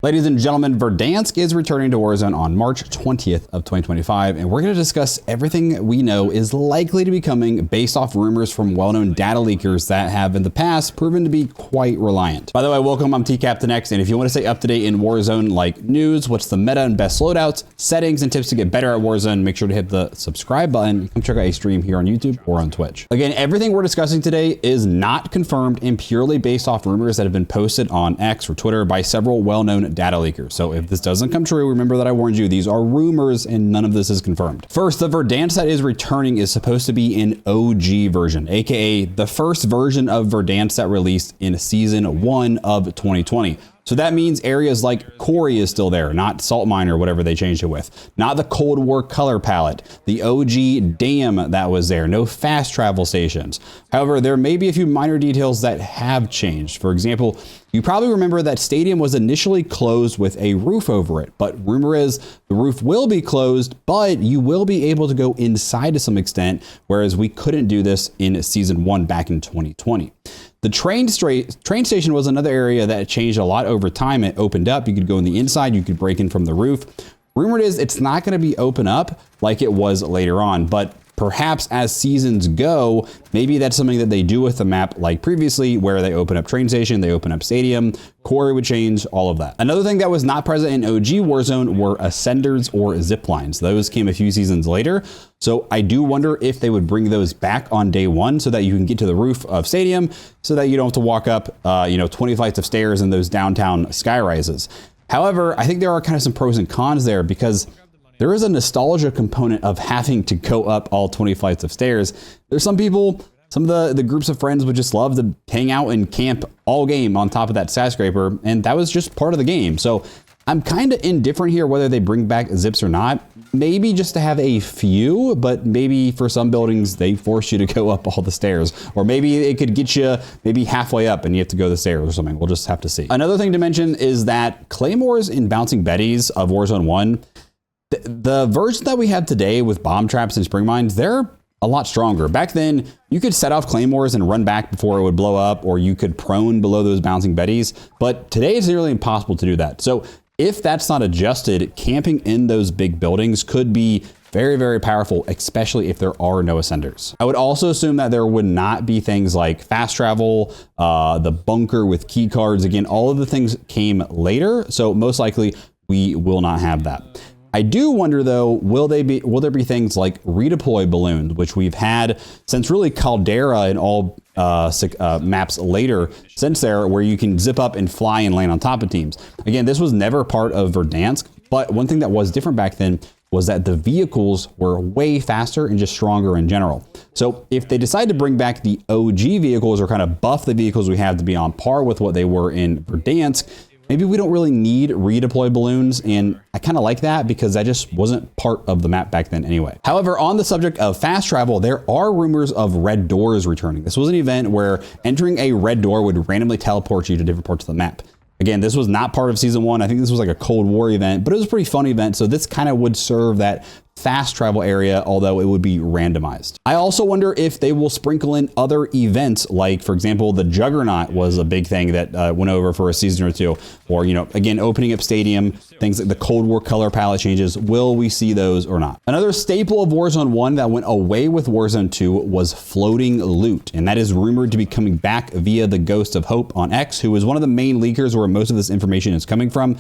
Ladies and gentlemen, Verdansk is returning to Warzone on March 20th of 2025, and we're going to discuss everything we know is likely to be coming based off rumors from well-known data leakers that have in the past proven to be quite reliant. By the way, welcome, I'm TCaptainX, and if you want to stay up to date in Warzone like news, what's the meta and best loadouts, settings, and tips to get better at Warzone, make sure to hit the subscribe button. Come check out a stream here on YouTube or on Twitch. Again, everything we're discussing today is not confirmed and purely based off rumors that have been posted on X or Twitter by several well-known data leakers. So if this doesn't come true, remember that I warned you, these are rumors and none of this is confirmed. First, the Verdansk that is returning is supposed to be an OG version, aka the first version of Verdansk that released in season 1 of 2020. So that means areas like Quarry is still there, not Salt Mine or whatever they changed it with, not the Cold War color palette, the OG dam that was there, no fast travel stations. However, there may be a few minor details that have changed. For example, you probably remember that Stadium was initially closed with a roof over it, but rumor is the roof will be closed, but you will be able to go inside to some extent, whereas we couldn't do this in season 1 back in 2020. The train station was another area that changed a lot over time. It opened up. You could go on the inside. You could break in from the roof. Rumored is it's not going to be open up like it was later on, but perhaps as seasons go, maybe that's something that they do with the map like previously, where they open up train station, they open up stadium, Quarry would change, all of that. Another thing that was not present in OG Warzone were ascenders or zip lines. Those came a few seasons later. So I do wonder if they would bring those back on day 1 so that you can get to the roof of stadium so that you don't have to walk up, 20 flights of stairs in those downtown sky rises. However, I think there are kind of some pros and cons there because there is a nostalgia component of having to go up all 20 flights of stairs. There's some people, some of the groups of friends would just love to hang out and camp all game on top of that skyscraper, and that was just part of the game. So I'm kind of indifferent here whether they bring back zips or not. Maybe just to have a few, but maybe for some buildings they force you to go up all the stairs, or maybe it could get you maybe halfway up and you have to go the stairs or something. We'll just have to see. Another thing to mention is that Claymores and Bouncing Betties of Warzone 1, the version that we have today with bomb traps and spring mines, they're a lot stronger. Back then, you could set off claymores and run back before it would blow up, or you could prone below those bouncing betties. But today it's nearly impossible to do that. So if that's not adjusted, camping in those big buildings could be very, very powerful, especially if there are no ascenders. I would also assume that there would not be things like fast travel, the bunker with key cards. Again, all of the things came later. So most likely we will not have that. I do wonder though, will there be things like redeploy balloons, which we've had since really Caldera and all maps later since there, where you can zip up and fly and land on top of teams. Again, this was never part of Verdansk, but one thing that was different back then was that the vehicles were way faster and just stronger in general. So if they decide to bring back the OG vehicles or kind of buff the vehicles we have to be on par with what they were in Verdansk, maybe we don't really need redeploy balloons, and I kind of like that because that just wasn't part of the map back then anyway. However, on the subject of fast travel, there are rumors of red doors returning. This was an event where entering a red door would randomly teleport you to different parts of the map. Again, this was not part of season 1. I think this was like a Cold War event, but it was a pretty fun event. So this kind of would serve that fast travel area, although it would be randomized. I also wonder if they will sprinkle in other events, like for example, the Juggernaut was a big thing that went over for a season or two, or again, opening up stadium, things like the Cold War color palette changes. Will we see those or not? Another staple of Warzone 1 that went away with Warzone 2 was floating loot, and that is rumored to be coming back via the Ghost of Hope on X, who is one of the main leakers where most of this information is coming from.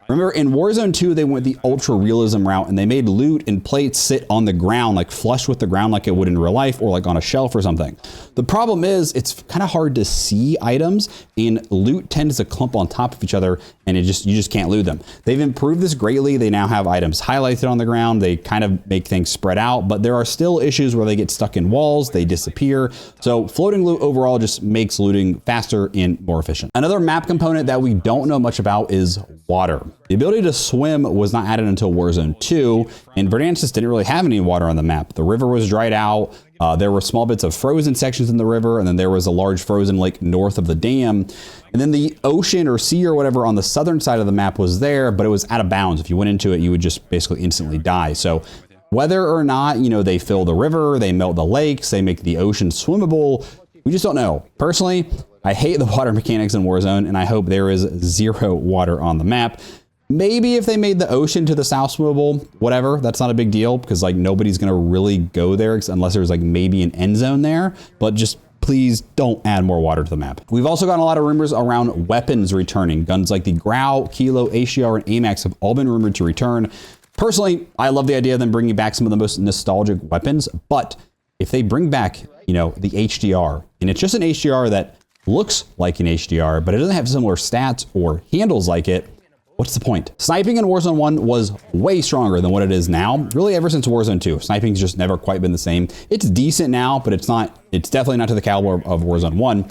Remember, in Warzone 2, they went the ultra realism route and they made loot and plates sit on the ground, like flush with the ground like it would in real life, or like on a shelf or something. The problem is it's kind of hard to see items, and loot tends to clump on top of each other, and you just can't loot them. They've improved this greatly. They now have items highlighted on the ground. They kind of make things spread out, but there are still issues where they get stuck in walls, they disappear. So floating loot overall just makes looting faster and more efficient. Another map component that we don't know much about is water. The ability to swim was not added until Warzone 2, and Verdansk just didn't really have any water on the map. The river was dried out. There were small bits of frozen sections in the river, and then there was a large frozen lake north of the dam. And then the ocean or sea or whatever on the southern side of the map was there, but it was out of bounds. If you went into it, you would just basically instantly die. So whether or not, they fill the river, they melt the lakes, they make the ocean swimmable, we just don't know. Personally, I hate the water mechanics in Warzone, and I hope there is zero water on the map. Maybe if they made the ocean to the South Swivel, whatever, that's not a big deal because like nobody's gonna really go there unless there's like maybe an end zone there, but just please don't add more water to the map. We've also gotten a lot of rumors around weapons returning. Guns like the Grau, Kilo, HDR, and AMAX have all been rumored to return. Personally, I love the idea of them bringing back some of the most nostalgic weapons, but if they bring back, you know, the HDR, and it's just an HDR that looks like an HDR, but it doesn't have similar stats or handles like it, what's the point? Sniping in Warzone 1 was way stronger than what it is now, really ever since Warzone 2. Sniping's just never quite been the same. It's decent now, but it's definitely not to the caliber of Warzone 1.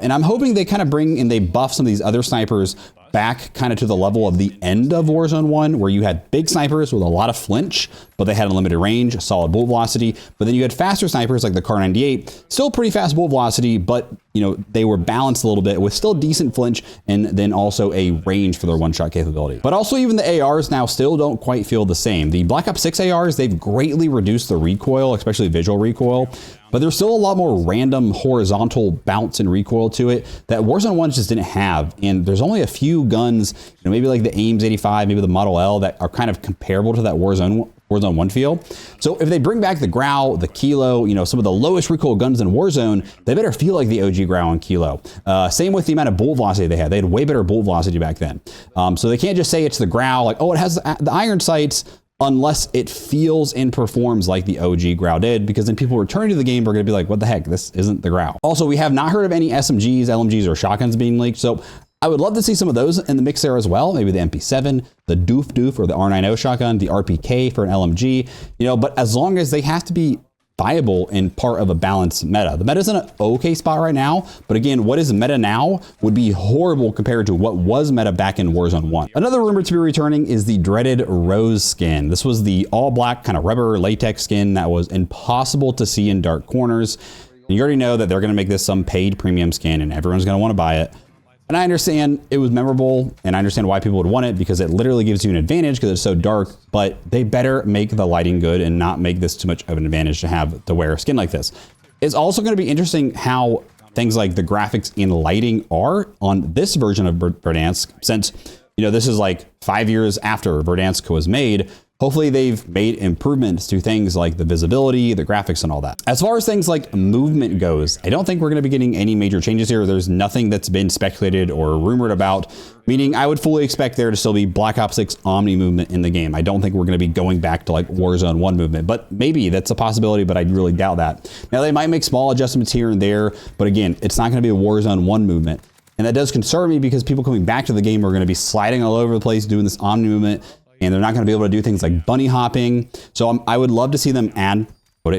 And I'm hoping they kind of bring and they buff some of these other snipers back kind of to the level of the end of Warzone 1, where you had big snipers with a lot of flinch, but they had unlimited range, solid bullet velocity. But then you had faster snipers like the Kar 98, still pretty fast bullet velocity, but you know, they were balanced a little bit with still decent flinch and then also a range for their one-shot capability. But also even the ARs now still don't quite feel the same. The Black Ops 6 ARs, they've greatly reduced the recoil, especially visual recoil, but there's still a lot more random horizontal bounce and recoil to it that Warzone 1 just didn't have. And there's only a few guns, you know, maybe like the Ames 85, maybe the Model L, that are kind of comparable to that Warzone 1 feel. So if they bring back the Grau, the Kilo, you know, some of the lowest recoil guns in Warzone, they better feel like the OG Grau and Kilo. Same with the amount of bullet velocity they had. They had way better bullet velocity back then. So they can't just say it's the Grau, like, oh, it has the iron sights, unless it feels and performs like the OG Grau did, because then people returning to the game are going to be like, what the heck, this isn't the Grau. Also, we have not heard of any SMGs, LMGs, or shotguns being leaked, so I would love to see some of those in the mix there as well. Maybe the MP7, the Doof or the R90 shotgun, the RPK for an LMG, you know, but as long as they have to be viable and part of a balanced meta. The meta's in an okay spot right now, but again, what is meta now would be horrible compared to what was meta back in Warzone 1. Another rumor to be returning is the dreaded Rose skin. This was the all black kind of rubber latex skin that was impossible to see in dark corners. And you already know that they're going to make this some paid premium skin and everyone's going to want to buy it. And I understand it was memorable and I understand why people would want it because it literally gives you an advantage because it's so dark, but they better make the lighting good and not make this too much of an advantage to have to wear a skin like this. It's also going to be interesting how things like the graphics and lighting are on this version of Verdansk, since, you know, this is like 5 years after Verdansk was made. Hopefully they've made improvements to things like the visibility, the graphics, and all that. As far as things like movement goes, I don't think we're going to be getting any major changes here. There's nothing that's been speculated or rumored about, meaning I would fully expect there to still be Black Ops 6 Omni movement in the game. I don't think we're going to be going back to like Warzone 1 movement, but maybe that's a possibility, but I really doubt that. Now they might make small adjustments here and there, but again, it's not going to be a Warzone 1 movement. And that does concern me because people coming back to the game are going to be sliding all over the place, doing this Omni movement, and they're not going to be able to do things like bunny hopping. So I would love to see them add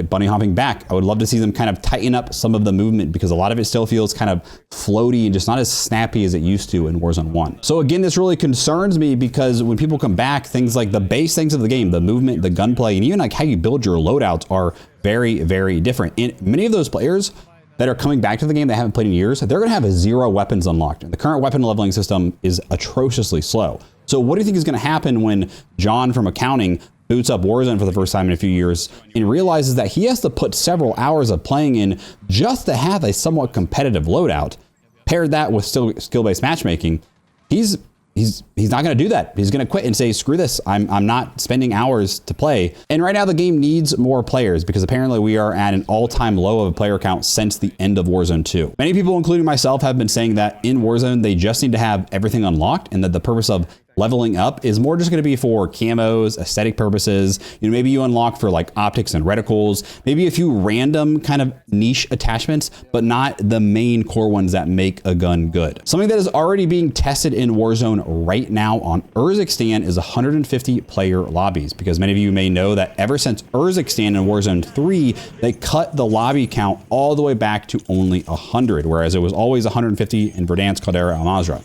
bunny hopping back. I would love to see them kind of tighten up some of the movement because a lot of it still feels kind of floaty and just not as snappy as it used to in Warzone 1. So again, this really concerns me because when people come back, things like the base things of the game, the movement, the gunplay, and even like how you build your loadouts are very, very different. And many of those players that are coming back to the game that haven't played in years, they're going to have 0 weapons unlocked. And the current weapon leveling system is atrociously slow. So what do you think is going to happen when John from accounting boots up Warzone for the first time in a few years and realizes that he has to put several hours of playing in just to have a somewhat competitive loadout? Paired that with still skill-based matchmaking, he's not going to do that. He's going to quit and say, screw this. I'm not spending hours to play. And right now the game needs more players because apparently we are at an all-time low of a player count since the end of Warzone 2. Many people, including myself, have been saying that in Warzone, they just need to have everything unlocked and that the purpose of leveling up is more just going to be for camos, aesthetic purposes. You know, maybe you unlock for like optics and reticles, maybe a few random kind of niche attachments, but not the main core ones that make a gun good. Something that is already being tested in Warzone right now on Urzikstan is 150 player lobbies, because many of you may know that ever since Urzikstan in Warzone 3, they cut the lobby count all the way back to only 100, whereas it was always 150 in Verdansk, Caldera, and Al-Mazrah.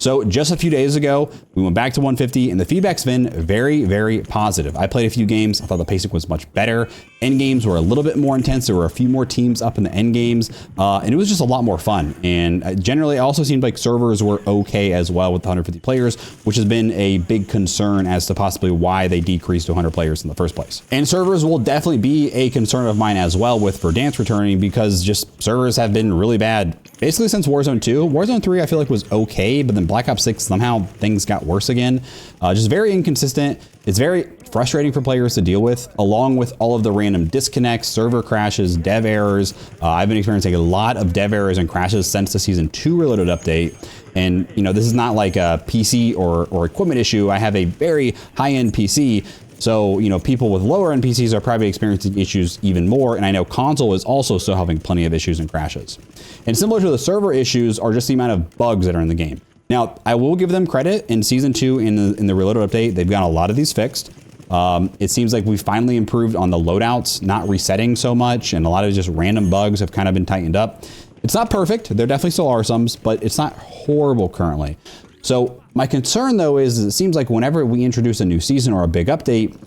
So just a few days ago, we went back to 150 and the feedback's been very, very positive. I played a few games. I thought the pacing was much better. End games were a little bit more intense. There were a few more teams up in the end games, and it was just a lot more fun. And generally, it also seemed like servers were okay as well with 150 players, which has been a big concern as to possibly why they decreased to 100 players in the first place. And servers will definitely be a concern of mine as well with Verdansk returning, because just servers have been really bad basically since Warzone 2. Warzone 3 I feel like was okay, but then Black Ops 6 somehow things got worse again. Just very inconsistent. It's very frustrating for players to deal with, along with all of the random disconnects, server crashes, dev errors. I've been experiencing a lot of dev errors and crashes since the Season 2 Reloaded update. And you know, this is not like a PC or equipment issue. I have a very high-end PC. So, you know, people with lower end PCs are probably experiencing issues even more. And I know console is also still having plenty of issues and crashes. And similar to the server issues are just the amount of bugs that are in the game. Now, I will give them credit in Season 2 in the Reloaded update. They've got a lot of these fixed. It seems like we finally improved on the loadouts, not resetting so much. And a lot of just random bugs have kind of been tightened up. It's not perfect. There definitely still are some, but it's not horrible currently. So my concern though is it seems like whenever we introduce a new season or a big update,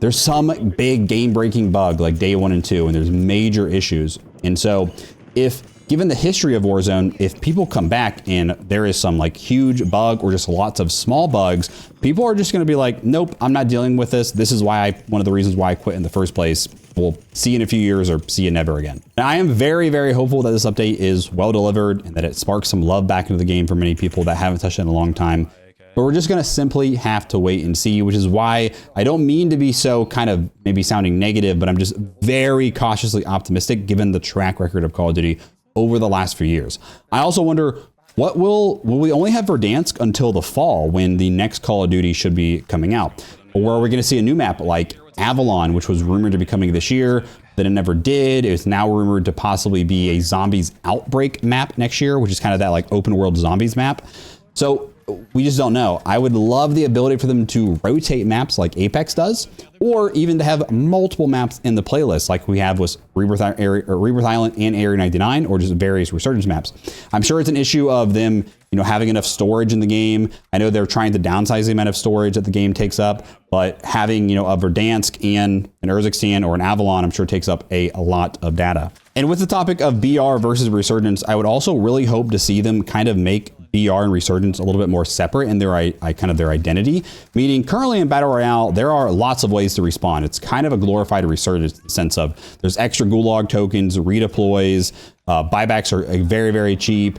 there's some big game-breaking bug like day 1 and 2, and there's major issues. And so given the history of Warzone, if people come back and there is some like huge bug or just lots of small bugs, people are just going to be like, nope, I'm not dealing with this. This is why one of the reasons why I quit in the first place. We'll see you in a few years or see you never again. Now, I am very, very hopeful that this update is well delivered and that it sparks some love back into the game for many people that haven't touched it in a long time. But we're just going to simply have to wait and see, which is why I don't mean to be so kind of maybe sounding negative, but I'm just very cautiously optimistic given the track record of Call of Duty over the last few years. I also wonder, will we only have Verdansk until the fall when the next Call of Duty should be coming out? Or are we going to see a new map like Avalon, which was rumored to be coming this year, then it never did. It's now rumored to possibly be a zombies outbreak map next year, which is kind of that like open world zombies map. So we just don't know. I would love the ability for them to rotate maps like Apex does, or even to have multiple maps in the playlist like we have with Rebirth Island and Area 99, or just various Resurgence maps. I'm sure it's an issue of them, you know, having enough storage in the game. I know they're trying to downsize the amount of storage that the game takes up, but having, you know, a Verdansk and an Urzikstan or an Avalon, I'm sure takes up a lot of data. And with the topic of BR versus Resurgence, I would also really hope to see them kind of make BR and Resurgence a little bit more separate in their kind of their identity. Meaning currently in Battle Royale, there are lots of ways to respawn. It's kind of a glorified Resurgence in the sense of there's extra gulag tokens, redeploys, buybacks are very, very cheap.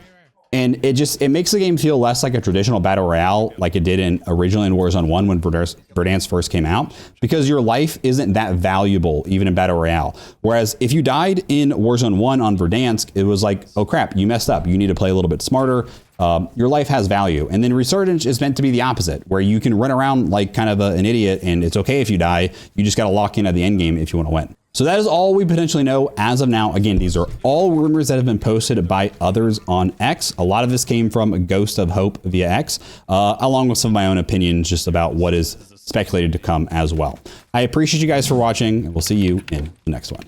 And it makes the game feel less like a traditional battle royale like it did originally in Warzone 1 when Verdansk first came out, because your life isn't that valuable even in battle royale. Whereas if you died in Warzone 1 on Verdansk, it was like, oh crap, you messed up. You need to play a little bit smarter. Your life has value. And then Resurgence is meant to be the opposite, where you can run around like kind of an idiot and it's okay if you die. You just got to lock in at the end game if you want to win. So that is all we potentially know as of now. Again, these are all rumors that have been posted by others on X. A lot of this came from Ghost of Hope via X, along with some of my own opinions just about what is speculated to come as well. I appreciate you guys for watching, and we'll see you in the next one.